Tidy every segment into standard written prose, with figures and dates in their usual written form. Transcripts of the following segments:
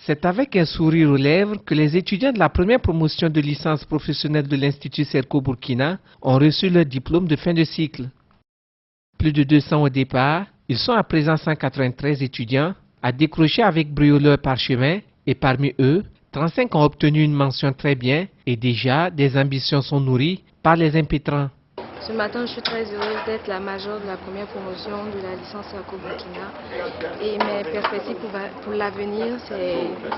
C'est avec un sourire aux lèvres que les étudiants de la première promotion de licence professionnelle de l'Institut Serco Burkina ont reçu leur diplôme de fin de cycle. Plus de 200 au départ, ils sont à présent 193 étudiants à décrocher avec brio leur parchemin et parmi eux, 35 ont obtenu une mention très bien et déjà des ambitions sont nourries par les impétrants. Ce matin, je suis très heureuse d'être la majeure de la première promotion de la licence Serco Burkina. Et mes perspectives pour l'avenir, c'est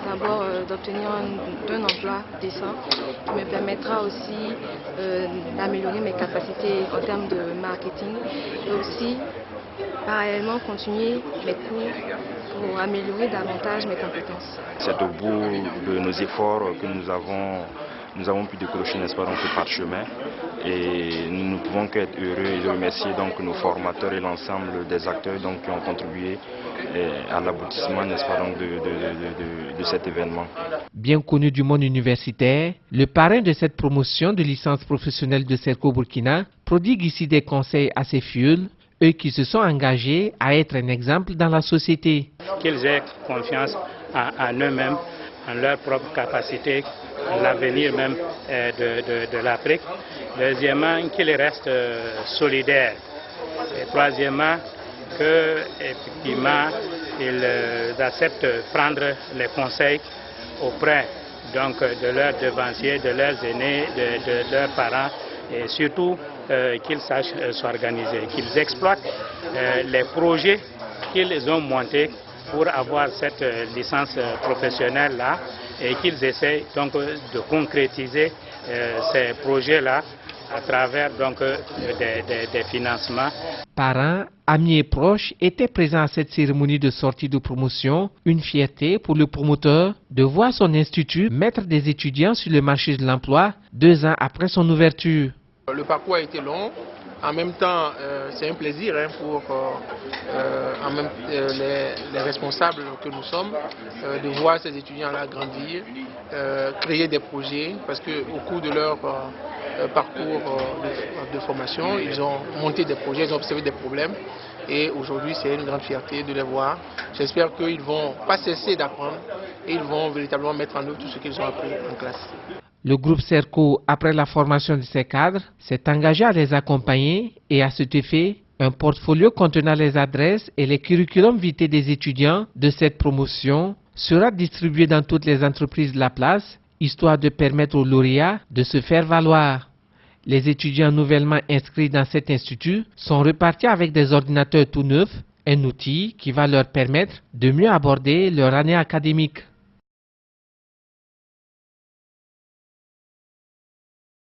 d'abord d'obtenir un emploi décent qui me permettra aussi d'améliorer mes capacités en termes de marketing et aussi parallèlement continuer mes cours pour améliorer davantage mes compétences. C'est au bout de nos efforts que nous avons pu décrocher, n'est-ce pas, donc ce parchemin, et nous ne pouvons qu'être heureux et remercier donc nos formateurs et l'ensemble des acteurs donc, qui ont contribué à l'aboutissement, n'est-ce pas, donc, de cet événement. Bien connu du monde universitaire, le parrain de cette promotion de licence professionnelle de Serco Burkina prodigue ici des conseils à ses fioles, eux qui se sont engagés à être un exemple dans la société. Qu'ils aient confiance en eux-mêmes, en leur propre capacité, en l'avenir même de l'Afrique. Deuxièmement, qu'ils restent solidaires. Et troisièmement, qu'effectivement, ils acceptent de prendre les conseils auprès donc, de leurs devanciers, de leurs aînés, de leurs parents, et surtout qu'ils sachent s'organiser, qu'ils exploitent les projets qu'ils ont montés pour avoir cette licence professionnelle-là et qu'ils essayent donc de concrétiser ces projets-là à travers donc des financements. Parents, amis et proches étaient présents à cette cérémonie de sortie de promotion, une fierté pour le promoteur de voir son institut mettre des étudiants sur le marché de l'emploi 2 ans après son ouverture. Le parcours a été long. En même temps, c'est un plaisir pour les responsables que nous sommes de voir ces étudiants-là grandir, créer des projets, parce qu'au cours de leur parcours de formation, ils ont monté des projets, ils ont observé des problèmes. Et aujourd'hui, c'est une grande fierté de les voir. J'espère qu'ils ne vont pas cesser d'apprendre et ils vont véritablement mettre en œuvre tout ce qu'ils ont appris en classe. Le groupe Serco, après la formation de ses cadres, s'est engagé à les accompagner et à cet effet, un portfolio contenant les adresses et les curriculums vitae des étudiants de cette promotion sera distribué dans toutes les entreprises de la place, histoire de permettre aux lauréats de se faire valoir. Les étudiants nouvellement inscrits dans cet institut sont repartis avec des ordinateurs tout neufs, un outil qui va leur permettre de mieux aborder leur année académique.